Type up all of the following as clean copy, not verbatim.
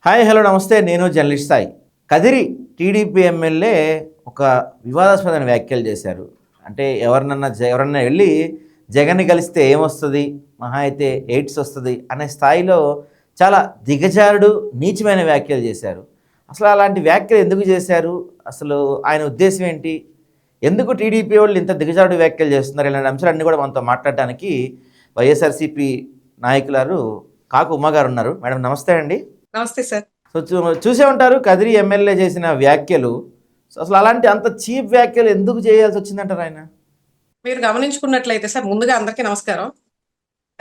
Hi hello నమస్తే. నేను journalist Sai. Kadiri TDP MLA ఒక వివాదాస్పదమైన వ్యాఖ్యలు చేశారు. అంటే ఎవరన్నా వెళ్ళి జగన్ని కలిస్తే ఏమొస్తుంది, మహా అయితే ఎయిడ్స్ వస్తుంది అనే స్థాయిలో చాలా దిగజారుడు నీచమైన వ్యాఖ్యలు చేశారు. అసలు అలాంటి వ్యాఖ్యలు ఎందుకు చేశారు, అసలు ఆయన ఉద్దేశం ఏంటి, ఎందుకు టీడీపీ వాళ్ళు ఇంత దిగజారుడు వ్యాఖ్యలు చేస్తున్నారు, ఇలాంటి అంశాలన్నీ కూడా మనతో మాట్లాడడానికి వైఎస్ఆర్సీపీ నాయకులారు కాకు ఉమా గారు ఉన్నారు. మేడం నమస్తే అండి. నమస్తే సార్. సో చూసే ఉంటారు కదిరి ఎమ్మెల్యే చేసిన వ్యాఖ్యలు. సో అసలు అలాంటి అంత చీప్ వ్యాఖ్యలు ఎందుకు చేయాల్సి వచ్చిందంటారు ఆయన? మీరు గమనించుకున్నట్లయితే సార్, ముందుగా అందరికీ నమస్కారం.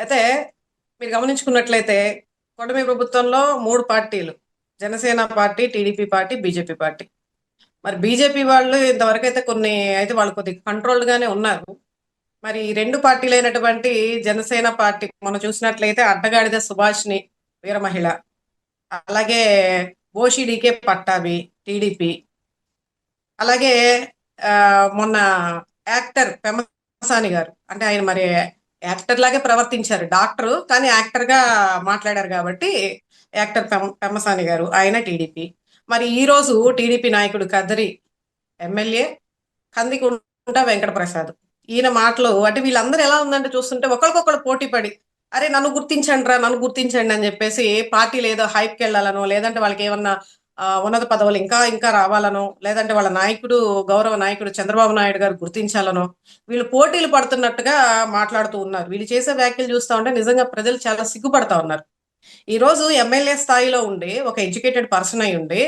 అయితే మీరు గమనించుకున్నట్లయితే కూటమి ప్రభుత్వంలో 3 పార్టీలు, Janasena party, TDP party, BJP party. మరి బీజేపీ వాళ్ళు ఇంతవరకు అయితే వాళ్ళు కొద్దిగా కంట్రోల్డ్గానే ఉన్నారు. మరి 2 పార్టీలు అయినటువంటి జనసేన పార్టీ మనం చూసినట్లయితే అడ్డగాడిద సుభాష్ని వీర మహిళ, అలాగే ఓషిడికే పట్టాభి టీడీపీ, అలాగే మొన్న యాక్టర్ పెమ్మసాని గారు, అంటే ఆయన మరి యాక్టర్ లాగే ప్రవర్తించారు, డాక్టరు కానీ యాక్టర్ గా మాట్లాడారు కాబట్టి యాక్టర్ పెమ్మసాని గారు, ఆయన టీడీపీ. మరి ఈ రోజు టీడీపీ నాయకుడు కదిరి ఎమ్మెల్యే కందికుంట వెంకట ప్రసాద్, ఈయన మాటలు అంటే వీళ్ళందరూ ఎలా ఉందంటే చూస్తుంటే ఒకరికొకరు పోటీ పడి, అరే నన్ను గుర్తించండి రా, నన్ను గుర్తించండి అని చెప్పేసి పార్టీలు ఏదో హైప్కి వెళ్ళాలనో, లేదంటే వాళ్ళకి ఏమన్నా ఉన్నత పదవులు ఇంకా ఇంకా రావాలనో, లేదంటే వాళ్ళ నాయకుడు, గౌరవ నాయకుడు చంద్రబాబు నాయుడు గారు గుర్తించాలనో వీళ్ళు పోటీలు పడుతున్నట్టుగా మాట్లాడుతూ ఉన్నారు. వీళ్ళు చేసే వ్యాఖ్యలు చూస్తూ ఉంటే నిజంగా ప్రజలు చాలా సిగ్గుపడతా ఉన్నారు. ఈ రోజు ఎమ్మెల్యే స్థాయిలో ఉండి, ఒక ఎడ్యుకేటెడ్ పర్సన్ అయి ఉండి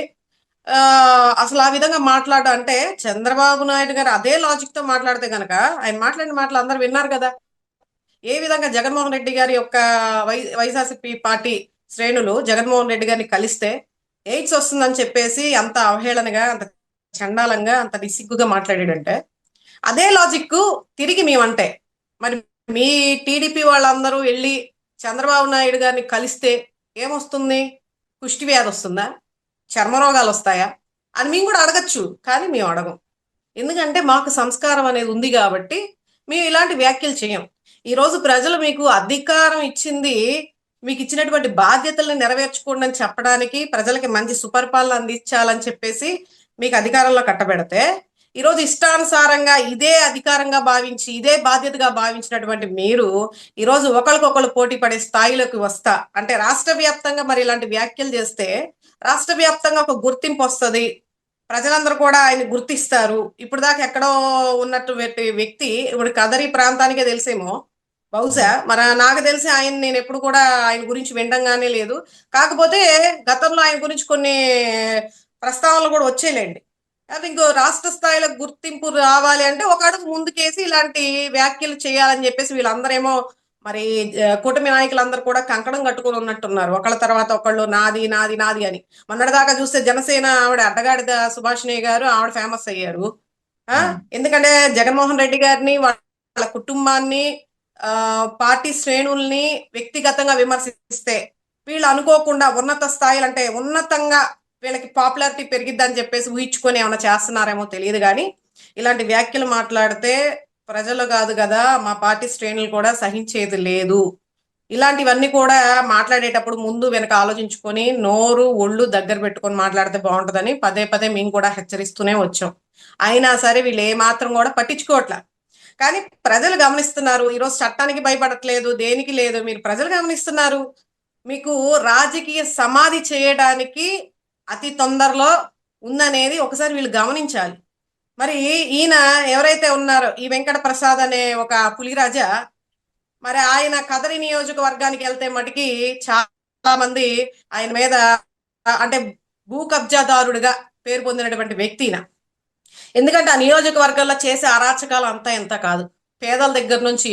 అసలు ఆ విధంగా మాట్లాడడం అంటే, చంద్రబాబు నాయుడు గారు అదే లాజిక్ తో మాట్లాడితే గనక ఆయన మాట్లాడిన మాటలు అందరూ విన్నారు కదా. ఏ విధంగా జగన్మోహన్ రెడ్డి గారి యొక్క వైఎస్ఆర్సీపీ పార్టీ శ్రేణులు జగన్మోహన్ రెడ్డి గారిని కలిస్తే ఎయిడ్స్ వస్తుందని చెప్పేసి అంత అవహేళనగా, అంత చండాలంగా, అంత నిసిగ్గుగా మాట్లాడాడంటే, అదే లాజిక్ తిరిగి మేమంటే, మరి మీ టీడీపీ వాళ్ళందరూ వెళ్ళి చంద్రబాబు నాయుడు గారిని కలిస్తే ఏమొస్తుంది? కుష్టి వ్యాధి వస్తుందా, చర్మరోగాలు వస్తాయా అని మేము కూడా అడగచ్చు. కానీ మేము అడగం. ఎందుకంటే మాకు సంస్కారం అనేది ఉంది కాబట్టి మేము ఇలాంటి వ్యాఖ్యలు చేయం. ఈరోజు ప్రజలు మీకు అధికారం ఇచ్చింది, మీకు ఇచ్చినటువంటి బాధ్యతలను నెరవేర్చుకోండి అని చెప్పడానికి, ప్రజలకి మంచి సుపరిపాలన అందించాలని చెప్పేసి మీకు అధికారంలో కట్టబెడితే, ఈరోజు ఇష్టానుసారంగా ఇదే అధికారంగా భావించి, ఇదే బాధ్యతగా భావించినటువంటి మీరు ఈరోజు ఒకరికొకరు పోటీ పడే స్థాయిలోకి వస్తా అంటే, రాష్ట్ర వ్యాప్తంగా మరి ఇలాంటి వ్యాఖ్యలు చేస్తే రాష్ట్ర వ్యాప్తంగా ఒక గుర్తింపు వస్తుంది, ప్రజలందరూ కూడా ఆయన గుర్తిస్తారు. ఇప్పుడు దాకా ఎక్కడో ఉన్నట్టు వ్యక్తి ఇప్పుడు కదరి ప్రాంతానికే తెలిసేమో బహుశా. మరి నాకు తెలిసి నేను ఎప్పుడు కూడా ఆయన గురించి వినడంగానే లేదు. కాకపోతే గతంలో ఆయన గురించి కొన్ని ప్రస్తావనలు కూడా వచ్చేలేండి. అది ఇంకో రాష్ట్ర స్థాయిలో గుర్తింపు రావాలి అంటే ఒక అడుగు ముందుకేసి ఇలాంటి వ్యాఖ్యలు చేయాలని చెప్పేసి వీళ్ళందరేమో మరి కూటమి నాయకులందరూ కూడా కంకణం కట్టుకుని ఉన్నట్టున్నారు, ఒకళ్ళ తర్వాత ఒకళ్ళు నాది నాది నాది అని. మొన్నటిదాకా చూస్తే జనసేన ఆవిడ అడ్డగాడిద సుభాషిణి గారు ఆవిడ ఫేమస్ అయ్యారు. ఎందుకంటే జగన్మోహన్ రెడ్డి గారిని, వాళ్ళ కుటుంబాన్ని, పార్టీ శ్రేణుల్ని వ్యక్తిగతంగా విమర్శిస్తే వీళ్ళు అనుకోకుండా ఉన్నత స్థాయిలు అంటే ఉన్నతంగా వీళ్ళకి పాపులారిటీ పెరిగిద్దని చెప్పేసి ఊహించుకొని ఏమైనా చేస్తున్నారేమో తెలియదు. కానీ ఇలాంటి వ్యాఖ్యలు మాట్లాడితే ప్రజలు కాదు కదా, మా పార్టీ శ్రేణులు కూడా సహించేది లేదు. ఇలాంటివన్నీ కూడా మాట్లాడేటప్పుడు ముందు వెనక ఆలోచించుకొని నోరు ఒళ్ళు దగ్గర పెట్టుకొని మాట్లాడితే బాగుంటుందని పదే పదే మేము కూడా హెచ్చరిస్తూనే వచ్చాం. అయినా సరే వీళ్ళు ఏమాత్రం కూడా పట్టించుకోవట్లే. కానీ ప్రజలు గమనిస్తున్నారు. ఈరోజు చట్టానికి భయపడట్లేదు, దేనికి లేదు, మీరు ప్రజలు గమనిస్తున్నారు. మీకు రాజకీయ సమాధి చేయడానికి అతి తొందరలో ఉందనేది ఒకసారి వీళ్ళు గమనించాలి. మరి ఈయన ఎవరైతే ఉన్నారో ఈ వెంకట ప్రసాద్ అనే ఒక పులిరాజా, మరి ఆయన కదరి నియోజకవర్గానికి వెళ్తే మటుకి చాలా మంది ఆయన మీద అంటే భూ కబ్జాదారుడిగా పేరు పొందినటువంటి వ్యక్తిన. ఎందుకంటే ఆ నియోజకవర్గంలో చేసే అరాచకాలు అంతా ఎంత కాదు. పేదల దగ్గర నుంచి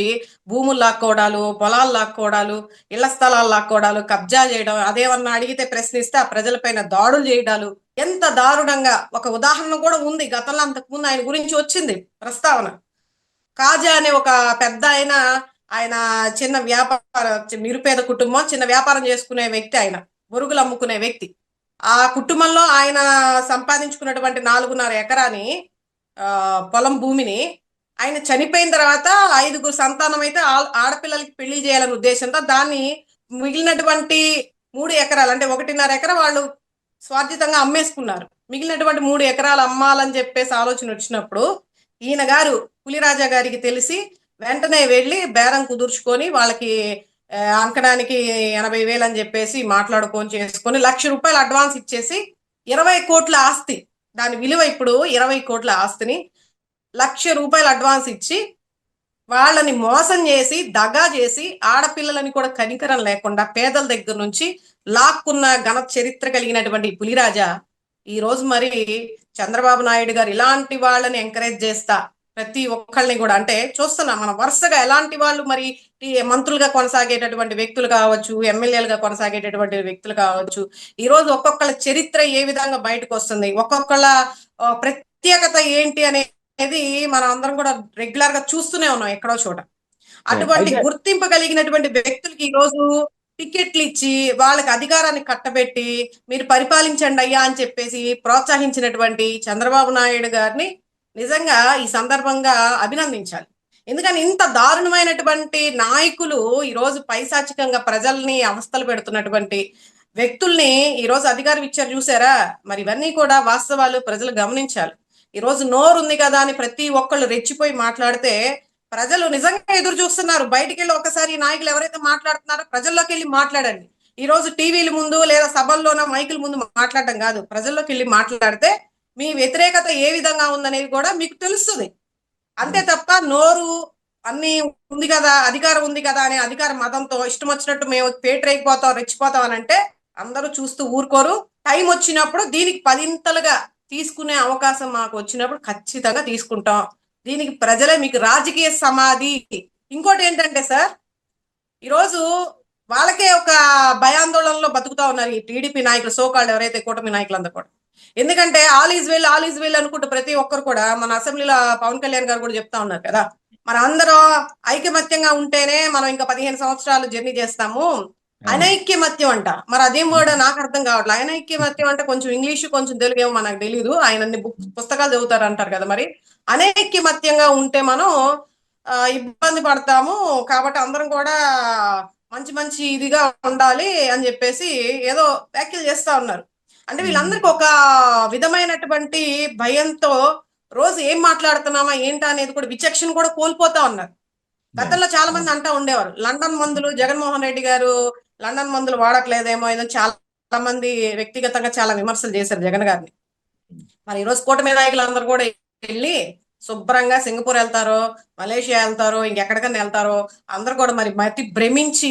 భూములు లాక్కోవడాలు, పొలాలు లాక్కోవడాలు, ఇళ్ల స్థలాలు లాక్కోవడాలు, కబ్జా చేయడం, అదేమన్నా అడిగితే ప్రశ్నిస్తే ఆ ప్రజలపైన దాడులు చేయడాలు ఎంత దారుణంగా. ఒక ఉదాహరణ కూడా ఉంది, గతంలో అంతకుముందు ఆయన గురించి వచ్చింది ప్రస్తావన. కాజా అనే ఒక పెద్ద ఆయన చిన్న వ్యాపార, నిరుపేద కుటుంబం, చిన్న వ్యాపారం చేసుకునే వ్యక్తి, ఆయన బొరుగులు అమ్ముకునే వ్యక్తి. ఆ కుటుంబంలో ఆయన సంపాదించుకున్నటువంటి 4.5 ఎకరాని పొలం భూమిని ఆయన చనిపోయిన తర్వాత 5గురు సంతానం అయితే ఆడపిల్లలకి పెళ్లి చేయాలనే ఉద్దేశంతో దాన్ని మిగిలినటువంటి 3 ఎకరాలు అంటే 1.5 ఎకరా వాళ్ళు స్వార్జితంగా అమ్మేసుకున్నారు. మిగిలినటువంటి 3 ఎకరాలు అమ్మాలని చెప్పేసి ఆలోచన వచ్చినప్పుడు ఈయన గారు పులిరాజా గారికి తెలిసి వెంటనే వెళ్ళి బేరం కుదుర్చుకొని వాళ్ళకి అంకడానికి 80,000 అని చెప్పేసి మాట్లాడుకొని చేసుకొని ₹1,00,000 అడ్వాన్స్ ఇచ్చేసి 20 కోట్ల ఆస్తి, దాని విలువ ఇప్పుడు 20 కోట్ల ఆస్తిని ₹1,00,000 అడ్వాన్స్ ఇచ్చి వాళ్ళని మోసం చేసి దగా చేసి ఆడపిల్లలని కూడా కనికరం లేకుండా పేదల దగ్గర నుంచి లాక్కున్న ఘన చరిత్ర కలిగినటువంటి పులిరాజా ఈ రోజు మరి చంద్రబాబు నాయుడు గారు ఇలాంటి వాళ్ళని ఎంకరేజ్ చేస్తా ప్రతి ఒక్కళ్ళని కూడా అంటే చూస్తున్నాం మనం వరుసగా ఎలాంటి వాళ్ళు మరి మంత్రులుగా కొనసాగేటటువంటి వ్యక్తులు కావచ్చు, ఎమ్మెల్యేలుగా కొనసాగేటటువంటి వ్యక్తులు కావచ్చు, ఈ రోజు ఒక్కొక్కళ్ళ చరిత్ర ఏ విధంగా బయటకు వస్తుంది, ఒక్కొక్కళ్ళ ప్రత్యేకత ఏంటి అనేది మనం అందరం కూడా రెగ్యులర్ గా చూస్తూనే ఉన్నాం ఎక్కడో చోట. అటువంటి గుర్తింపు కలిగినటువంటి వ్యక్తులకి ఈ రోజు టికెట్లు ఇచ్చి వాళ్ళకి అధికారాన్ని కట్టబెట్టి మీరు పరిపాలించండి అయ్యా అని చెప్పేసి ప్రోత్సహించినటువంటి చంద్రబాబు నాయుడు గారిని నిజంగా ఈ సందర్భంగా అభినందించాలి. ఎందుకని ఇంత దారుణమైనటువంటి నాయకులు ఈ రోజు పైశాచికంగా ప్రజల్ని అవస్థలు పెడుతున్నటువంటి వ్యక్తుల్ని ఈ రోజు అధికారం ఇచ్చారు చూసారా. మరి ఇవన్నీ కూడా వాస్తవాలు ప్రజలు గమనించాలి. ఈ రోజు నోరు ఉంది కదా అని ప్రతి ఒక్కళ్ళు రెచ్చిపోయి మాట్లాడితే ప్రజలు నిజంగా ఎదురు చూస్తున్నారు. బయటికి వెళ్ళి ఒకసారి ఈ నాయకులు ఎవరైతే మాట్లాడుతున్నారో ప్రజల్లోకి వెళ్ళి మాట్లాడండి. ఈ రోజు టీవీల ముందు లేదా సభల్లోన మైకుల ముందు మాట్లాడడం కాదు, ప్రజల్లోకి వెళ్ళి మాట్లాడితే మీ వ్యతిరేకత ఏ విధంగా ఉందనేది కూడా మీకు తెలుస్తుంది. అంతే తప్ప నోరు అన్ని ఉంది కదా, అధికారం ఉంది కదా అనే అధికార మతంతో ఇష్టం వచ్చినట్టు మేము పేటరైపోతాం రెచ్చిపోతాం అని అంటే అందరూ చూస్తూ ఊరుకోరు. టైం వచ్చినప్పుడు దీనికి 10 తీసుకునే అవకాశం మాకు వచ్చినప్పుడు ఖచ్చితంగా తీసుకుంటాం. దీనికి ప్రజలే మీకు రాజకీయ సమాధి. ఇంకోటి ఏంటంటే సార్, ఈరోజు వాళ్ళకే ఒక భయాందోళనలో బతుకుతా ఉన్నారు ఈ టీడీపీ నాయకులు, సోకాళ్ళు ఎవరైతే కూటమి నాయకులందరూ కూడా. ఎందుకంటే ఆల్ ఈజ్ వెల్ అనుకుంటూ ప్రతి ఒక్కరు కూడా మన అసెంబ్లీలో పవన్ కళ్యాణ్ గారు కూడా చెప్తా ఉన్నారు కదా, మన అందరం ఐకమత్యంగా ఉంటేనే మనం ఇంకా 15 సంవత్సరాలు జర్నీ చేస్తాము. అనైక్యమత్యం అంట, మరి అదేం వర్డ్ నాకు అర్థం కావట్లేదు. అనైక్యమత్యం అంటే కొంచెం ఇంగ్లీషు కొంచెం తెలుగు ఏమో మనకు తెలియదు, ఆయన అన్ని పుస్తకాలు చదువుతారు అంటారు కదా. మరి అనైక్యమత్యంగా ఉంటే మనం ఇబ్బంది పడతాము, కాబట్టి అందరం కూడా మంచి మంచి ఇదిగా ఉండాలి అని చెప్పేసి ఏదో వ్యాఖ్యలు చేస్తా ఉన్నారు. అంటే వీళ్ళందరికీ ఒక విధమైనటువంటి భయంతో రోజు ఏం మాట్లాడుతున్నామా ఏంటా అనేది కూడా విచక్షణ కూడా కోల్పోతా ఉన్నారు. గతంలో చాలా మంది అంటా ఉండేవారు లండన్ మందులు, జగన్మోహన్ రెడ్డి గారు లండన్ మందులు వాడట్లేదేమో ఏదో చాలా మంది వ్యక్తిగతంగా చాలా విమర్శలు చేశారు జగన్ గారిని. మరి ఈరోజు కూటమి నాయకులు అందరూ కూడా వెళ్ళి శుభ్రంగా సింగపూర్ వెళ్తారో, మలేషియా వెళ్తారో, ఇంకెక్కడికన్నా వెళ్తారో, అందరు కూడా మరి మతి భ్రమించి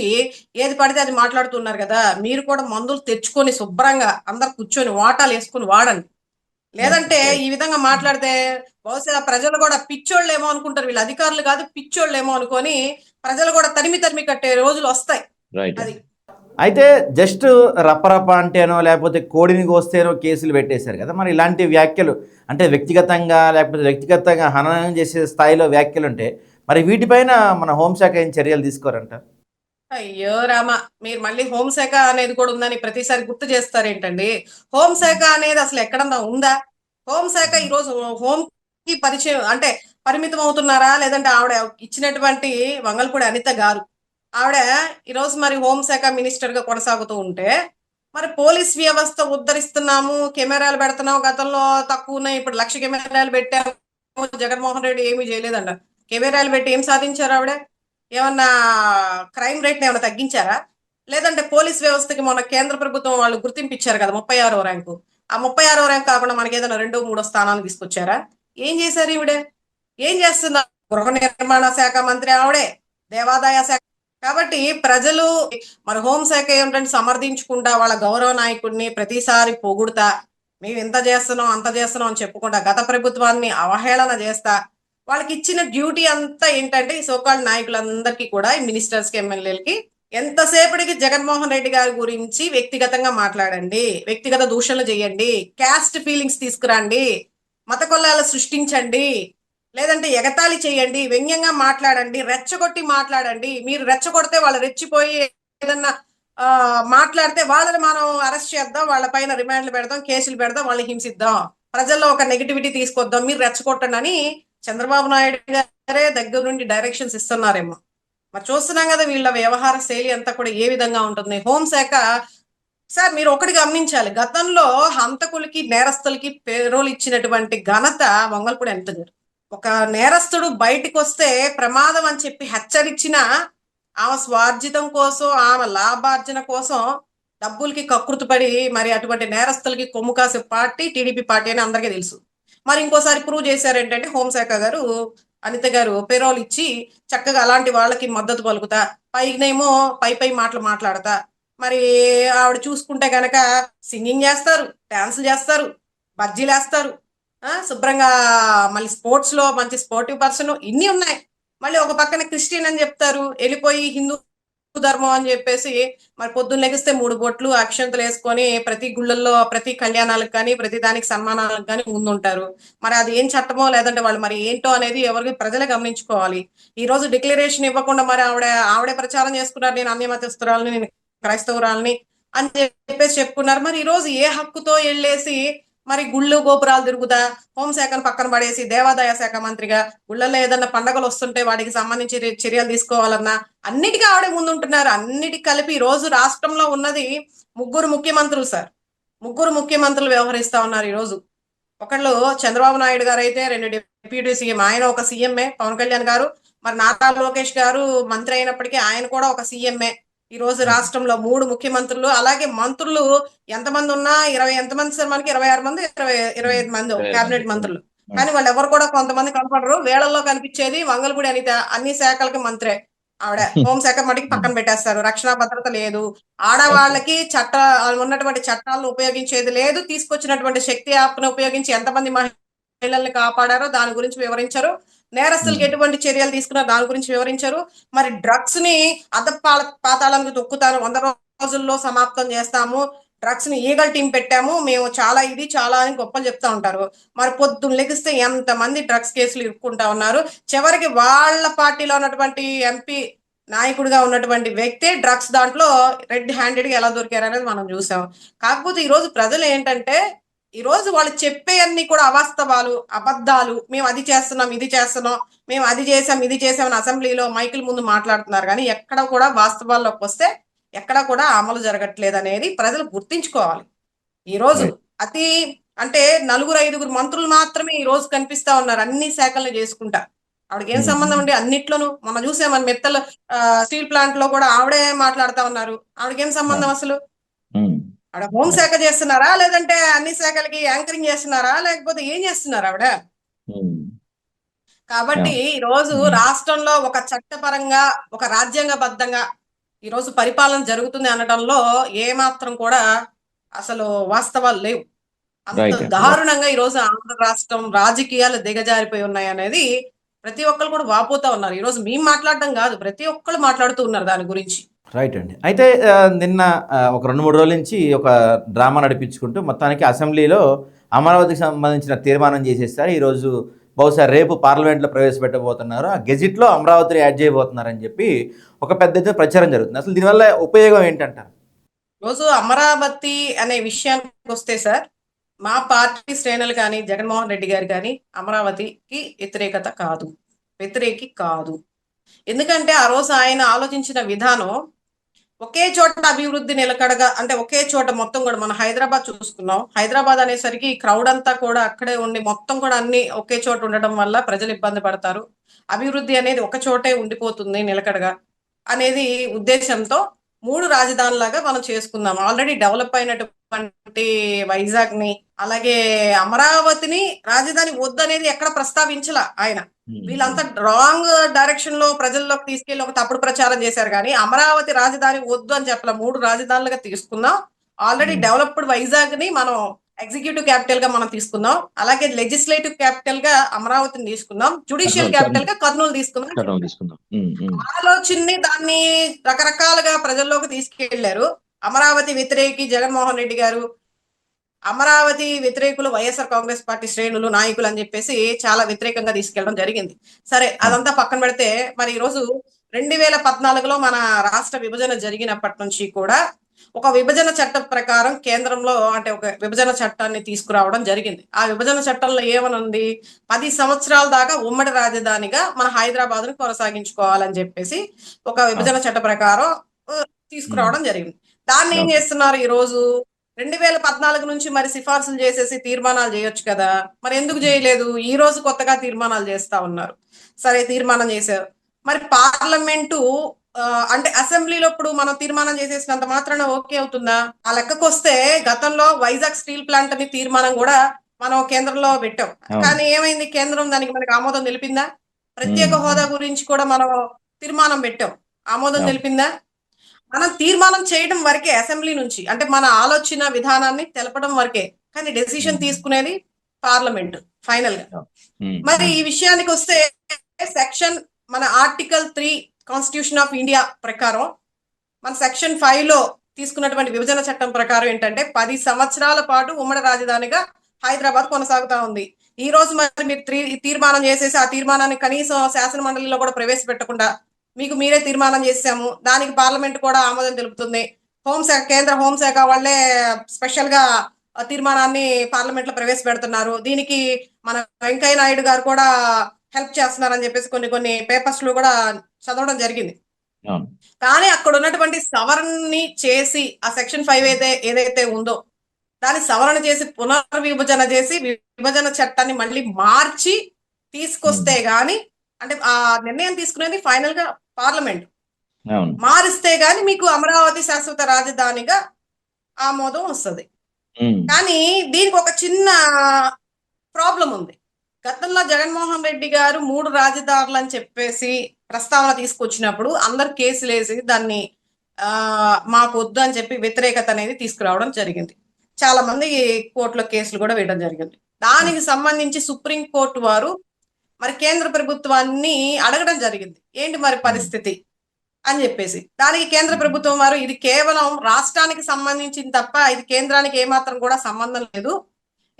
ఏది పడితే అది మాట్లాడుతున్నారు కదా. మీరు కూడా మందులు తెచ్చుకొని శుభ్రంగా అందరు కూర్చొని వాటాలు వేసుకుని వాడండి. లేదంటే ఈ విధంగా మాట్లాడితే బహుశా ప్రజలు కూడా పిచ్చోళ్ళేమో అనుకుంటారు, వీళ్ళు అధికారులు కాదు పిచ్చోళ్ళేమో అనుకొని ప్రజలు కూడా తరిమి కట్టే రోజులు వస్తాయి. అది అయితే జస్ట్ రపరప అంటేనో లేకపోతే కోడిని కోస్తేనో కేసులు పెట్టేశారు కదా. మరి ఇలాంటి వ్యాఖ్యలు అంటే వ్యక్తిగతంగా హననం చేసే స్థాయిలో వ్యాఖ్యలు ఉంటే మరి వీటిపైన మన హోంశాఖ ఏం చర్యలు తీసుకోరంట? అయ్యో రామ, మీరు మళ్ళీ హోంశాఖ అనేది కూడా ఉందని ప్రతిసారి గుర్తు చేస్తారేంటండి? హోంశాఖ అనేది అసలు ఎక్కడన్నా ఉందా? హోంశాఖ ఈరోజు హోం కి పరిచయం అంటే పరిమితం అవుతున్నారా, లేదంటే ఆవిడ ఇచ్చినటువంటి వంగల్పూడి అనిత గారు ఆవిడ ఈరోజు మరి హోంశాఖ మినిస్టర్ గా కొనసాగుతూ ఉంటే మరి పోలీస్ వ్యవస్థ ఉద్ధరిస్తున్నాము, కెమెరాలు పెడుతున్నాము, గతంలో తక్కువ ఉన్నాయి ఇప్పుడు 1,00,000 కెమెరాలు పెట్టాము, జగన్మోహన్ రెడ్డి ఏమీ చేయలేదంట. కెమెరాలు పెట్టి ఏం సాధించారు ఆవిడ? ఏమన్నా క్రైమ్ రేట్ ఏమైనా తగ్గించారా? లేదంటే పోలీస్ వ్యవస్థకి మన కేంద్ర ప్రభుత్వం వాళ్ళు గుర్తింపు ఇచ్చారు కదా 36వ ర్యాంకు, ఆ 36వ ర్యాంక్ కాకుండా మనకి ఏదైనా 2, 3 స్థానాలు తీసుకొచ్చారా? ఏం చేశారు ఈవిడే? ఏం చేస్తున్నారు? గృహ నిర్మాణ శాఖ మంత్రి ఆవిడే, దేవాదాయ శాఖ. కాబట్టి ప్రజలు మన హోంశాఖ ఏమిటంటే సమర్థించుకుంటా వాళ్ళ గౌరవ నాయకుడిని ప్రతిసారి పొగుడుతా మేము ఇంత చేస్తున్నాం అంత చేస్తున్నాం అని చెప్పుకుంటా గత ప్రభుత్వాన్ని అవహేళన చేస్తా వాళ్ళకి ఇచ్చిన డ్యూటీ అంతా ఏంటంటే ఈ సోకాల్ నాయకులందరికీ కూడా ఈ మినిస్టర్స్కి ఎమ్మెల్యేలకి ఎంతసేపటికి జగన్మోహన్ రెడ్డి గారి గురించి వ్యక్తిగతంగా మాట్లాడండి, వ్యక్తిగత దూషణలు చేయండి, క్యాస్ట్ ఫీలింగ్స్ తీసుకురండి, మత కొల్లాలు సృష్టించండి, లేదంటే ఎగతాళి చేయండి, వ్యంగ్యంగా మాట్లాడండి, రెచ్చగొట్టి మాట్లాడండి. మీరు రెచ్చగొడితే వాళ్ళు రెచ్చిపోయి ఏదన్నా మాట్లాడితే వాళ్ళని మనం అరెస్ట్ చేద్దాం, వాళ్ళ పైన రిమాండ్లు పెడదాం, కేసులు పెడదాం, వాళ్ళని హింసిద్దాం, ప్రజల్లో ఒక నెగిటివిటీ తీసుకొద్దాం, మీరు రెచ్చగొట్టండి అని చంద్రబాబు నాయుడు గారే దగ్గర నుండి డైరెక్షన్స్ ఇస్తున్నారేమో. మరి చూస్తున్నాం కదా వీళ్ళ వ్యవహార శైలి అంతా కూడా ఏ విధంగా ఉంటుంది. హోంశాఖ సార్ మీరు ఒకటి గమనించాలి, గతంలో హంతకులకి నేరస్తులకి పేరోలు ఇచ్చినటువంటి ఘనత వంగల్పూడి అనిత గారు. ఒక నేరస్తుడు బయటికి వస్తే ప్రమాదం అని చెప్పి హెచ్చరించిన ఆమె స్వార్జితం కోసం, ఆమె లాభార్జన కోసం డబ్బులకి కకృతిపడి మరి అటువంటి నేరస్తులకి కొమ్ము కాసే పార్టీ టీడీపీ పార్టీ అని అందరికీ తెలుసు. మరి ఇంకోసారి ప్రూవ్ చేశారు ఏంటంటే హోంశాఖ గారు అనిత గారు పేరోలు ఇచ్చి చక్కగా అలాంటి వాళ్ళకి మద్దతు పలుకుతా, పైనేమో పై పై మాటలు మాట్లాడతా. మరి ఆవిడ చూసుకుంటే గనక సింగింగ్ చేస్తారు, డాన్సులు చేస్తారు, బజ్జీలు వేస్తారు, శుభ్రంగా మళ్ళీ స్పోర్ట్స్ లో మంచి స్పోర్టివ్ పర్సన్, ఇన్ని ఉన్నాయి. మళ్ళీ ఒక పక్కన క్రిస్టియన్ అని చెప్తారు, వెళ్ళిపోయి హిందూ ధర్మం అని చెప్పేసి మరి పొద్దున్న లెగిస్తే 3 బొట్లు అక్షంతలు వేసుకొని ప్రతి గుళ్ళల్లో ప్రతి కళ్యాణాలకు కానీ ప్రతి దానికి సన్మానాలకు కానీ ముందుంటారు. మరి అది ఏం చట్టమో లేదంటే వాళ్ళు మరి ఏంటో అనేది ఎవరికి ప్రజలే గమనించుకోవాలి. ఈ రోజు డిక్లరేషన్ ఇవ్వకుండా మరి ఆవిడే ప్రచారం చేసుకున్నారు, నేను అన్య మతస్థురాలని, నేను క్రైస్తవురాలని అని చెప్పేసి చెప్పుకున్నారు. మరి ఈ రోజు ఏ హక్కుతో వెళ్ళేసి మరి గుళ్ళు గోపురాలు తిరుగుదా, హోంశాఖను పక్కన పడేసి దేవాదాయ శాఖ మంత్రిగా గుళ్ళల్లో ఏదన్నా పండగలు వస్తుంటే వాటికి సంబంధించి చర్యలు తీసుకోవాలన్నా అన్నిటికీ ఆవిడే ముందుంటున్నారు. అన్నిటికీ కలిపి ఈ రోజు రాష్ట్రంలో ఉన్నది 3 ముఖ్యమంత్రులు సార్. 3 ముఖ్యమంత్రులు వ్యవహరిస్తా ఉన్నారు ఈ రోజు. ఒకళ్ళు చంద్రబాబు నాయుడు గారు అయితే 2 డిప్యూటీ సీఎం, ఆయన ఒక సీఎంఏ. పవన్ కళ్యాణ్ గారు మరి నారా లోకేష్ గారు మంత్రి అయినప్పటికీ ఆయన కూడా ఒక సీఎంఏ. ఈ రోజు రాష్ట్రంలో 3 ముఖ్యమంత్రులు, అలాగే మంత్రులు ఎంతమంది ఉన్నా 20 ఎంతమంది సార్ మనకి 26 మంది 25 మంది కేబినెట్ మంత్రులు. కానీ వాళ్ళు ఎవరు కూడా కొంతమంది కనపడరు. వేళల్లో కనిపించేది వంగలపూడి అనిత, అన్ని శాఖలకి మంత్రే ఆవిడ. హోంశాఖ మటుకి పక్కన పెట్టేస్తారు, రక్షణ భద్రత లేదు, ఆడవాళ్ళకి ఉన్నటువంటి చట్టాలను ఉపయోగించేది లేదు, తీసుకొచ్చినటువంటి శక్తి యాప్ను ఉపయోగించి ఎంతమంది మహిళల్ని కాపాడారో దాని గురించి వివరించారు, నేరస్తులకు ఎటువంటి చర్యలు తీసుకున్నారో దాని గురించి వివరించారు. మరి డ్రగ్స్ ని పాతాళానికి తొక్కుతారు, 100 రోజుల్లో సమాప్తం చేస్తాము, డ్రగ్స్ ని ఈగల్ టీం పెట్టాము మేము, చాలా ఇది చాలా అని గొప్పలు చెప్తా ఉంటారు. మరి పొద్దున్న లెగిస్తే ఎంతమంది డ్రగ్స్ కేసులు ఇరుక్కుంటా ఉన్నారు. చివరికి వాళ్ళ పార్టీలో ఉన్నటువంటి ఎంపీ నాయకుడిగా ఉన్నటువంటి వ్యక్తి డ్రగ్స్ దాంట్లో రెడ్ హ్యాండెడ్ గా ఎలా దొరికారు అనేది మనం చూసాం. కాకపోతే ఈ రోజు ప్రజలు ఏంటంటే, ఈ రోజు వాళ్ళు చెప్పేవన్నీ కూడా అవాస్తవాలు, అబద్ధాలు. మేము అది చేస్తున్నాం, ఇది చేస్తున్నాం, మేము అది చేసాం, ఇది చేసామని అసెంబ్లీలో మైకుల ముందు మాట్లాడుతున్నారు. కానీ ఎక్కడ కూడా వాస్తవాల్లోకి వస్తే ఎక్కడ కూడా అమలు జరగట్లేదు అనేది ప్రజలు గుర్తించుకోవాలి. ఈ రోజు అతి అంటే 4-5 మంత్రులు మాత్రమే ఈ రోజు కనిపిస్తా ఉన్నారు అన్ని శాఖలను చేసుకుంటా. ఆవిడకి ఏం సంబంధం అండి అన్నిట్లోనూ? మనం చూసాం, మన మెత్తల స్టీల్ ప్లాంట్ లో కూడా ఆవిడే మాట్లాడుతా ఉన్నారు. ఆవిడకి ఏం సంబంధం అసలు? ఆవిడ హోంశాఖ చేస్తున్నారా, లేదంటే అన్ని శాఖలకి యాంకరింగ్ చేస్తున్నారా, లేకపోతే ఏం చేస్తున్నారు ఆవిడ? కాబట్టి ఈ రోజు రాష్ట్రంలో ఒక చట్టపరంగా, ఒక రాజ్యాంగబద్ధంగా ఈ రోజు పరిపాలన జరుగుతుంది అనడంలో ఏమాత్రం కూడా అసలు వాస్తవాలు లేవు. అంత దారుణంగా ఈ రోజు ఆంధ్ర రాష్ట్రం రాజకీయాలు దిగజారిపోయి ఉన్నాయి అనేది ప్రతి ఒక్కరు కూడా వాపోతా ఉన్నారు. ఈ రోజు మేము మాట్లాడడం కాదు, ప్రతి ఒక్కరు మాట్లాడుతూ ఉన్నారు దాని గురించి. రైట్ అండి. అయితే నిన్న ఒక 2-3 రోజుల నుంచి ఒక డ్రామా నడిపించుకుంటూ మొత్తానికి అసెంబ్లీలో అమరావతికి సంబంధించిన తీర్మానం చేసేస్తారు. ఈరోజు బహుశా రేపు పార్లమెంట్లో ప్రవేశపెట్టబోతున్నారు, ఆ గెజిట్లో అమరావతిని యాడ్ చేయబోతున్నారని చెప్పి ఒక పెద్ద ఎత్తున ప్రచారం జరుగుతుంది. అసలు దీనివల్ల ఉపయోగం ఏంటంటారు? రోజు అమరావతి అనే విషయానికి వస్తే సార్, మా పార్టీ శ్రేణులు కానీ జగన్మోహన్ రెడ్డి గారు కానీ అమరావతికి వ్యతిరేకి కాదు. ఎందుకంటే ఆ రోజు ఆయన ఆలోచించిన విధానం ఒకే చోట అభివృద్ధి నిలకడగా, అంటే ఒకే చోట మొత్తం కూడా మన హైదరాబాద్ చూసుకున్నాం. హైదరాబాద్ అనేసరికి క్రౌడ్ అంతా కూడా అక్కడే ఉండి మొత్తం కూడా అన్ని ఒకే చోట ఉండడం వల్ల ప్రజలు ఇబ్బంది పడతారు, అభివృద్ధి అనేది ఒక చోటే ఉండిపోతుంది నిలకడగా అనేది ఉద్దేశంతో 3 రాజధానులాగా మనం చేసుకుందాం. ఆల్రెడీ డెవలప్ అయినటువంటి వైజాగ్ ని, అలాగే అమరావతిని రాజధాని వద్దనేది ఎక్కడ ప్రస్తావించలా ఆయన. వీళ్ళంతా రాంగ్ డైరెక్షన్ లో ప్రజల్లోకి తీసుకెళ్లి ఒక తప్పుడు ప్రచారం చేశారు. కానీ అమరావతి రాజధాని వద్దు అని చెప్పలే, 3 రాజధానులుగా తీసుకుందాం. ఆల్రెడీ డెవలప్డ్ వైజాగ్ ని మనం ఎగ్జిక్యూటివ్ క్యాపిటల్ గా మనం తీసుకుందాం, అలాగే లెజిస్లేటివ్ క్యాపిటల్ గా అమరావతిని తీసుకుందాం, జుడిషియల్ క్యాపిటల్ గా కర్నూలు తీసుకుందాం. ఆలోచనని దాన్ని రకరకాలుగా ప్రజల్లోకి తీసుకెళ్లారు. అమరావతి వ్యతిరేకి జగన్మోహన్ రెడ్డి గారు, అమరావతి వ్యతిరేకులు వైఎస్ఆర్ కాంగ్రెస్ పార్టీ శ్రేణులు నాయకులు అని చెప్పేసి చాలా వ్యతిరేకంగా తీసుకెళ్లడం జరిగింది. సరే, అదంతా పక్కన పెడితే మరి ఈ రోజు 2014లో మన రాష్ట్ర విభజన జరిగినప్పటి నుంచి కూడా ఒక విభజన చట్టం ప్రకారం కేంద్రంలో అంటే ఒక విభజన చట్టాన్ని తీసుకురావడం జరిగింది. ఆ విభజన చట్టంలో ఏమనుంది, 10 సంవత్సరాల దాకా ఉమ్మడి రాజధానిగా మన హైదరాబాద్ ను కొనసాగించుకోవాలని చెప్పేసి ఒక విభజన చట్ట ప్రకారం తీసుకురావడం జరిగింది. దాన్ని ఏం ఓకే. చేస్తున్నారు ఈ రోజు 2014 నుంచి మరి సిఫార్సులు చేసేసి తీర్మానాలు చేయొచ్చు కదా, మరి ఎందుకు చేయలేదు? ఈ రోజు కొత్తగా తీర్మానాలు చేస్తా ఉన్నారు. సరే, తీర్మానం చేశారు, మరి పార్లమెంటు అంటే అసెంబ్లీలో ఇప్పుడు మనం తీర్మానం చేసేసినంత మాత్రాన ఓకే అవుతుందా? ఆ లెక్కకు వస్తే గతంలో వైజాగ్ స్టీల్ ప్లాంట్ అని తీర్మానం కూడా మనం కేంద్రంలో పెట్టాం. అవును. కానీ ఏమైంది? కేంద్రం దానికి మనకి ఆమోదం తెలిపిందా? ప్రత్యేక ఉమ్, హోదా గురించి కూడా మనం తీర్మానం పెట్టాం, ఆమోదం అవును. తెలిపిందా? మనం తీర్మానం చేయడం వరకే అసెంబ్లీ నుంచి, అంటే మన ఆలోచన విధానాన్ని తెలపడం వరకే, కానీ డెసిషన్ ఉమ్, తీసుకునేది పార్లమెంట్ ఫైనల్ గా. ఉమ్, మరి ఉమ్, ఈ విషయానికి వస్తే సెక్షన్ మన ఆర్టికల్ 3 కాన్స్టిట్యూషన్ ఆఫ్ ఇండియా ప్రకారం, మన సెక్షన్ 5 లో తీసుకున్నటువంటి విభజన చట్టం ప్రకారం ఏంటంటే 10 సంవత్సరాల పాటు ఉమ్మడి రాజధానిగా హైదరాబాద్ కొనసాగుతా ఉంది. ఈ రోజు మరి మీరు తీర్మానం చేసేసి ఆ తీర్మానాన్ని కనీసం శాసన మండలిలో కూడా ప్రవేశపెట్టకుండా మీకు మీరే తీర్మానం చేసాము, దానికి పార్లమెంట్ కూడా ఆమోదం తెలుపుతుంది. హోంశాఖ, కేంద్ర హోంశాఖ వాళ్ళే స్పెషల్ గా తీర్మానాన్ని పార్లమెంట్ లో ప్రవేశపెడుతున్నారు. దీనికి మన వెంకయ్య నాయుడు గారు కూడా హెల్ప్ చేస్తున్నారని చెప్పేసి కొన్ని కొన్ని పేపర్స్ లో కూడా చదవడం జరిగింది. అవును. కానీ అక్కడ ఉన్నటువంటి సవరణని చేసి ఆ సెక్షన్ 5 ఏదైతే ఉందో దాన్ని సవరణ చేసి పునర్విభజన చేసి విభజన చట్టాన్ని మళ్ళీ మార్చి తీసుకొస్తే గాని, అంటే ఆ నిర్ణయం తీసుకునేది ఫైనల్ గా పార్లమెంట్, అవును. మారిస్తే గాని మీకు అమరావతి శాశ్వత రాజధానిగా ఆమోదం వస్తుంది. ఉమ్, కానీ దీనికి ఒక చిన్న ప్రాబ్లం ఉంది. గతంలో జగన్మోహన్ రెడ్డి గారు 3 రాజధానులు అని చెప్పేసి ప్రస్తావన తీసుకొచ్చినప్పుడు అందరు కేసులు వేసి దాన్ని మాకు వద్దు అని చెప్పి వ్యతిరేకత అనేది తీసుకురావడం జరిగింది. చాలా మంది కోర్టులో కేసులు కూడా వేయడం జరిగింది. దానికి సంబంధించి సుప్రీం కోర్టు వారు మరి కేంద్ర ప్రభుత్వాన్ని అడగడం జరిగింది, ఏంటి మరి పరిస్థితి అని చెప్పేసి. దానికి కేంద్ర ప్రభుత్వం వారు ఇది కేవలం రాష్ట్రానికి సంబంధించింది తప్ప ఇది కేంద్రానికి ఏమాత్రం కూడా సంబంధం లేదు,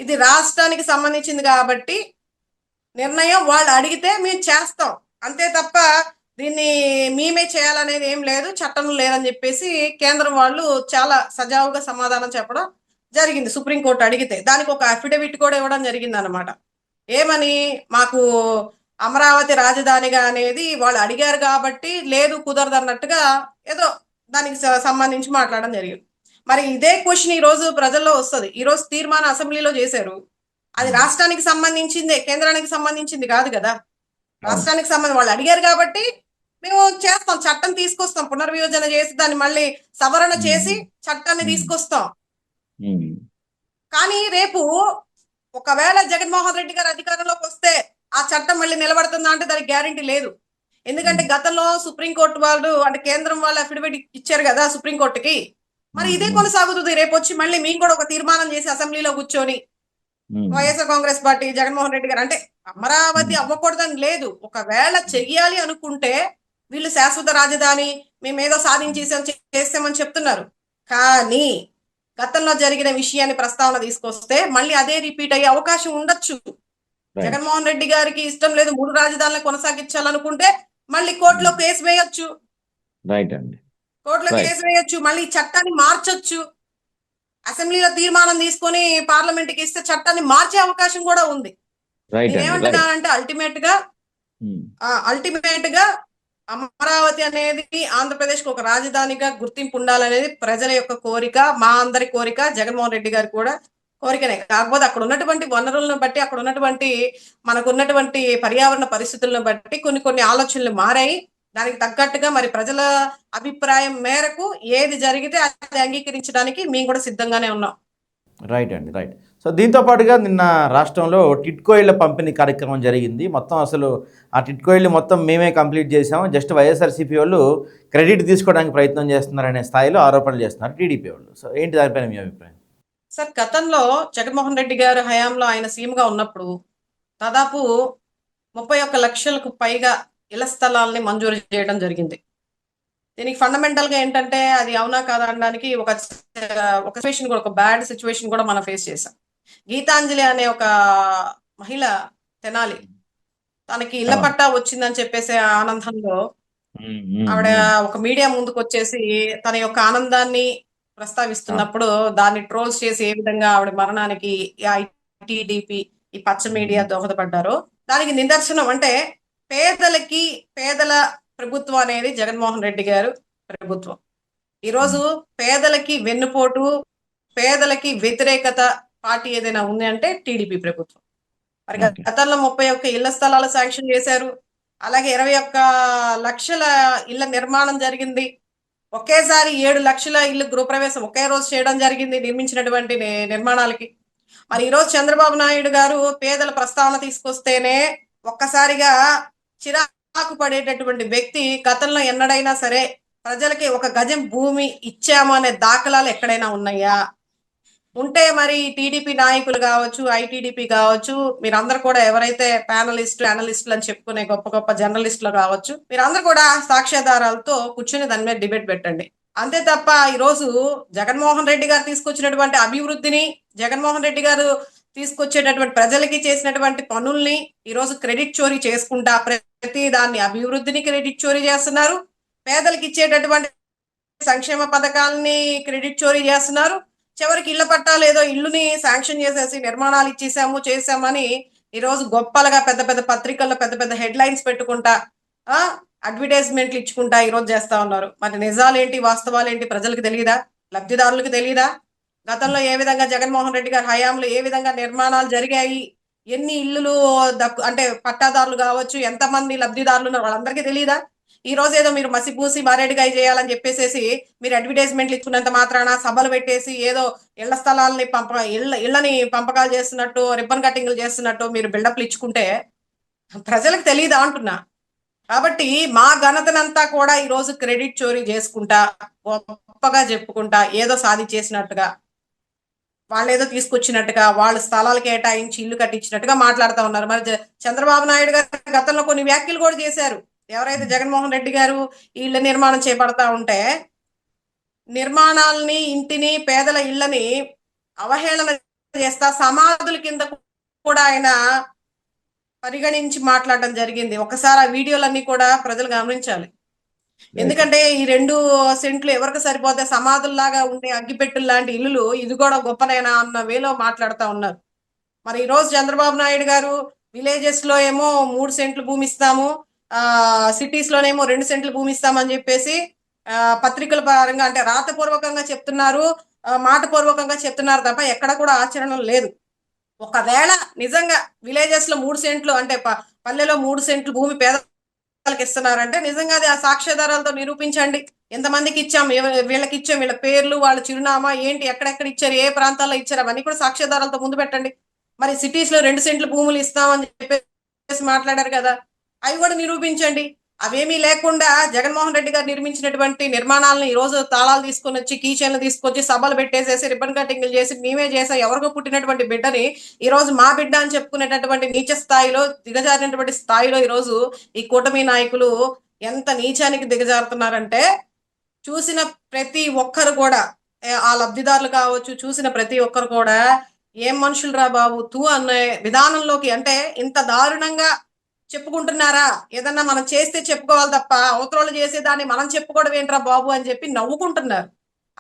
ఇది రాష్ట్రానికి సంబంధించింది కాబట్టి నిర్ణయం వాళ్ళు అడిగితే మేము చేస్తాం, అంతే తప్ప దీన్ని మేమే చేయాలనేది ఏం లేదు, చట్టం లేదని చెప్పేసి కేంద్రం వాళ్ళు చాలా సజావుగా సమాధానం చెప్పడం జరిగింది. సుప్రీంకోర్టు అడిగితే దానికి ఒక అఫిడవిట్ కూడా ఇవ్వడం జరిగింది అనమాట. ఏమని? మాకు అమరావతి రాజధానిగా అనేది వాళ్ళు అడిగారు కాబట్టి లేదు, కుదరదు అన్నట్టుగా ఏదో దానికి సంబంధించి మాట్లాడడం జరిగింది. మరి ఇదే క్వశ్చన్ ఈ రోజు ప్రజల్లో వస్తుంది. ఈ రోజు తీర్మానం అసెంబ్లీలో చేశారు, అది రాష్ట్రానికి సంబంధించిందే, కేంద్రానికి సంబంధించింది కాదు కదా. రాష్ట్రానికి సంబంధించి వాళ్ళు అడిగారు కాబట్టి మేము చేస్తాం, చట్టం తీసుకొస్తాం, పునర్విభజన చేసి దాన్ని మళ్ళీ సవరణ చేసి చట్టాన్ని తీసుకొస్తాం. కానీ రేపు ఒకవేళ జగన్మోహన్ రెడ్డి గారు అధికారంలోకి వస్తే ఆ చట్టం మళ్ళీ నిలబడుతుందా అంటే దానికి గ్యారంటీ లేదు. ఎందుకంటే గతంలో సుప్రీంకోర్టు వాళ్ళు, అంటే కేంద్రం వాళ్ళు అఫిడవిట్ ఇచ్చారు కదా సుప్రీంకోర్టుకి, మరి ఇదే కొనసాగుతుంది. రేపు వచ్చి మళ్ళీ మేము కూడా ఒక తీర్మానం చేసి అసెంబ్లీలో కూర్చొని వైఎస్ఆర్ కాంగ్రెస్ పార్టీ, జగన్మోహన్ రెడ్డి గారు, అంటే అమరావతి అవ్వకూడదని లేదు, ఒకవేళ చెయ్యాలి అనుకుంటే వీళ్ళు శాశ్వత రాజధాని మేమేదో చేస్తామని చెప్తున్నారు. కానీ గతంలో జరిగిన విషయాన్ని ప్రస్తావన తీసుకొస్తే మళ్ళీ అదే రిపీట్ అయ్యే అవకాశం ఉండొచ్చు. జగన్మోహన్ రెడ్డి గారికి ఇష్టం లేదు 3 రాజధానులు కొనసాగించాలనుకుంటే మళ్ళీ కోర్టులో కేసు వేయొచ్చు, కోర్టులో కేసు వేయొచ్చు, మళ్ళీ చట్టాన్ని మార్చొచ్చు. అసెంబ్లీలో తీర్మానం తీసుకొని పార్లమెంట్ కి ఇస్తే చట్టాన్ని మార్చే అవకాశం కూడా ఉంది. నేనేమంటున్నానంటే అల్టిమేట్ గా అమరావతి అనేది ఆంధ్రప్రదేశ్ కు ఒక రాజధానిగా గుర్తింపు ఉండాలనేది ప్రజల యొక్క కోరిక, మా అందరి కోరిక, జగన్మోహన్ రెడ్డి గారు కూడా కోరికనే. కాకపోతే అక్కడ ఉన్నటువంటి వనరులను బట్టి, అక్కడ ఉన్నటువంటి మనకు ఉన్నటువంటి పర్యావరణ పరిస్థితులను బట్టి కొన్ని కొన్ని ఆలోచనలు మారాయి. దానికి తగ్గట్టుగా మరి ప్రజల అభిప్రాయం మేరకు ఏది జరిగితే అది అంగీకరించడానికి మేము కూడా సిద్ధంగానే ఉన్నాం. రైట్ అండి, రైట్. సో దీంతో పాటుగా నిన్న రాష్ట్రంలో టిట్కో ఇళ్ల పంపిణీ కార్యక్రమం జరిగింది. మొత్తం అసలు ఆ టిట్కో ఇళ్ళు మొత్తం మేమే కంప్లీట్ చేసాము, జస్ట్ వైఎస్ఆర్సీపీ వాళ్ళు క్రెడిట్ తీసుకోవడానికి ప్రయత్నం చేస్తున్నారనే స్థాయిలో ఆరోపణలు చేస్తున్నారు టీడీపీ వాళ్ళు. సో ఏంటి దానిపైన మీ అభిప్రాయం? సార్, గతంలో జగన్మోహన్ రెడ్డి గారు హయాంలో ఆయన సీఎంగా ఉన్నప్పుడు దాదాపు 31 లక్షలకు పైగా ఇళ్ల స్థలాల్ని మంజూరు చేయడం జరిగింది. దీనికి ఫండమెంటల్ గా ఏంటంటే అది అవునా కాదా అనడానికి ఒక సిచ్యువేషన్ కూడా, ఒక బ్యాడ్ సిచ్యువేషన్ కూడా మనం ఫేస్ చేసాం. గీతాంజలి అనే ఒక మహిళ తెనాలి, తనకి ఇళ్ల పట్టా వచ్చిందని చెప్పేసి ఆనందంలో ఆవిడ ఒక మీడియా ముందుకు వచ్చేసి తన యొక్క ఆనందాన్ని ప్రస్తావిస్తున్నప్పుడు దాన్ని ట్రోల్స్ చేసి ఏ విధంగా ఆవిడ మరణానికి టీడీపీ, ఈ పచ్చ మీడియా దోహదపడ్డారో దానికి నిదర్శనం. అంటే పేదల ప్రభుత్వం అనేది జగన్మోహన్ రెడ్డి గారు ప్రభుత్వం. ఈరోజు పేదలకి వెన్నుపోటు, పేదలకి వ్యతిరేకత పార్టీ ఏదైనా ఉంది అంటే టీడీపీ ప్రభుత్వం. మరి ఓకే. గతంలో 31 ఇళ్ల స్థలాలు శాంక్షన్ చేశారు. అలాగే 21 లక్షల ఇళ్ల నిర్మాణం జరిగింది. ఒకేసారి 7 లక్షల ఇల్లు గృహప్రవేశం ఒకే రోజు చేయడం జరిగింది నిర్మించినటువంటి నిర్మాణాలకి. మరి ఈరోజు చంద్రబాబు నాయుడు గారు పేదల ప్రస్తావన తీసుకొస్తేనే ఒక్కసారిగా చిరాకు పడేటటువంటి వ్యక్తి గతంలో ఎన్నడైనా సరే ప్రజలకి ఒక గజం భూమి ఇచ్చాము అనే దాఖలాలు ఎక్కడైనా ఉన్నాయా? ఉంటే మరి టీడీపీ నాయకులు కావచ్చు, ఐటీడీపీ కావచ్చు, మీరందరూ కూడా ఎవరైతే అనలిస్టులు అని చెప్పుకునే గొప్ప గొప్ప జర్నలిస్టులు కావచ్చు, మీరందరూ కూడా సాక్ష్యాధారాలతో కూర్చుని దాని మీద డిబేట్ పెట్టండి. అంతే తప్ప ఈరోజు జగన్మోహన్ రెడ్డి గారు తీసుకొచ్చినటువంటి అభివృద్ధిని, జగన్మోహన్ రెడ్డి గారు తీసుకొచ్చేటటువంటి ప్రజలకి చేసినటువంటి పనుల్ని ఈరోజు క్రెడిట్ చోరీ చేసుకుంటా ప్రతి దాన్ని అభివృద్ధిని క్రెడిట్ చోరీ చేస్తున్నారు, పేదలకు ఇచ్చేటటువంటి సంక్షేమ పథకాలని క్రెడిట్ చోరీ చేస్తున్నారు. చివరికి ఇళ్ల పట్టాలు ఏదో ఇల్లుని శాంక్షన్ చేసేసి నిర్మాణాలు చేసామని ఈరోజు గొప్పలుగా పెద్ద పెద్ద పత్రికల్లో పెద్ద పెద్ద హెడ్లైన్స్ పెట్టుకుంటా అడ్వర్టైజ్మెంట్లు ఇచ్చుకుంటా ఈరోజు చేస్తా ఉన్నారు. మరి నిజాలేంటి, వాస్తవాలేంటి ప్రజలకు తెలియదా? లబ్ధిదారులకు తెలియదా? గతంలో ఏ విధంగా జగన్మోహన్ రెడ్డి గారి హయాంలో ఏ విధంగా నిర్మాణాలు జరిగాయి, ఎన్ని ఇల్లులు అంటే పట్టాదారులు కావచ్చు, ఎంతమంది లబ్ధిదారులు ఉన్నారు వాళ్ళందరికీ తెలియదా? ఈ రోజు ఏదో మీరు మసిపూసి మారేడుగాయ చేయాలని చెప్పేసి మీరు అడ్వర్టైజ్మెంట్లు ఇచ్చుకున్నంత మాత్రాన సభలు పెట్టేసి ఏదో ఇళ్ల స్థలాలని ఇళ్ళని పంపకాలు చేస్తున్నట్టు, రిబ్బన్ కటింగ్లు చేస్తున్నట్టు మీరు బిల్డప్లు ఇచ్చుకుంటే ప్రజలకు తెలియదా అంటున్నా. కాబట్టి మా ఘనతనంతా కూడా ఈ రోజు క్రెడిట్ చోరీ చేసుకుంటా, గొప్పగా చెప్పుకుంటా, ఏదో సాధించేసినట్టుగా, వాళ్ళు ఏదో తీసుకొచ్చినట్టుగా, వాళ్ళు స్థలాలు కేటాయించి ఇల్లు కట్టించినట్టుగా మాట్లాడుతూ ఉన్నారు. మరి చంద్రబాబు నాయుడు గారు గతంలో కొన్ని వ్యాఖ్యలు కూడా చేశారు. ఎవరైతే జగన్మోహన్ రెడ్డి గారు ఇళ్ల నిర్మాణం చేపడతా ఉంటే నిర్మాణాలని, ఇంటిని, పేదల ఇళ్లని అవహేళన చేస్తా సమాధుల కింద కూడా ఆయన పరిగణించి మాట్లాడడం జరిగింది. ఒకసారి ఆ వీడియోలన్నీ కూడా ప్రజలు గమనించాలి. ఎందుకంటే ఈ 2 సెంట్లు ఎవరికి సరిపోతే సమాధుల్లాగా ఉండే అగ్గిపెట్టులు లాంటి ఇల్లులు ఇది కూడా గొప్పనైనా అన్న వేలో మాట్లాడుతూ ఉన్నారు. మరి ఈ రోజు చంద్రబాబు నాయుడు గారు విలేజెస్ లో ఏమో 3 సెంట్లు భూమి ఇస్తాము, సిటీస్ లోనేమో 2 సెంట్లు భూమి ఇస్తామని చెప్పేసి పత్రికల పరంగా అంటే రాతపూర్వకంగా చెప్తున్నారు, మాటపూర్వకంగా చెప్తున్నారు తప్ప ఎక్కడ కూడా ఆచరణ లేదు. ఒకవేళ నిజంగా విలేజెస్ లో 3 సెంట్లు అంటే పల్లెలో 3 సెంట్లు భూమి పేదలకు ఇస్తున్నారంటే నిజంగా అది ఆ సాక్ష్యాధారాలతో నిరూపించండి. ఎంతమందికి ఇచ్చాం, వీళ్ళకి ఇచ్చాం, వీళ్ళ పేర్లు, వాళ్ళ చిరునామా ఏంటి, ఎక్కడెక్కడ ఇచ్చారు, ఏ ప్రాంతాల్లో ఇచ్చారు, అవన్నీ కూడా సాక్ష్యాధారాలతో ముందు పెట్టండి. మరి సిటీస్ లో 2 సెంట్లు భూములు ఇస్తామని చెప్పేసి మాట్లాడారు కదా, అవి కూడా నిరూపించండి. అవేమీ లేకుండా జగన్మోహన్ రెడ్డి గారు నిర్మించినటువంటి నిర్మాణాలను ఈ రోజు తాళాలు తీసుకొని వచ్చి, కీచైన్లు తీసుకొచ్చి సభలు పెట్టేసేసి రిబ్బన్ కటింగ్లు చేసి మేమే చేసాం, ఎవరికో పుట్టినటువంటి బిడ్డని ఈ రోజు మా బిడ్డ అని చెప్పుకునేటటువంటి నీచ స్థాయిలో, దిగజారినటువంటి స్థాయిలో ఈ రోజు ఈ కూటమి నాయకులు ఎంత నీచానికి దిగజారుతున్నారంటే చూసిన ప్రతి ఒక్కరు కూడా, ఆ లబ్ధిదారులు కావచ్చు, చూసిన ప్రతి ఒక్కరు కూడా ఏం మనుషులు రా బాబు తూ అనే విధానంలోకి, అంటే ఇంత దారుణంగా చెప్పుకుంటున్నారా, ఏదన్నా మనం చేస్తే చెప్పుకోవాలి తప్ప అవతరోళ్ళు చేసేదాన్ని మనం చెప్పుకోవడం ఏంట్రా బాబు అని చెప్పి నవ్వుకుంటున్నారు.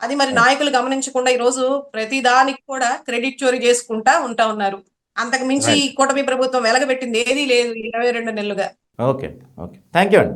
అది మరి నాయకులు గమనించకుండా ఈ రోజు ప్రతి దానికి కూడా క్రెడిట్ చోరీ చేసుకుంటా ఉన్నారు. అంతకు మించి ఈ కూటమి ప్రభుత్వం వెలగబెట్టింది ఏదీ లేదు 22 నెలలుగా. ఓకే. ఓకే. థ్యాంక్ యూ అండి.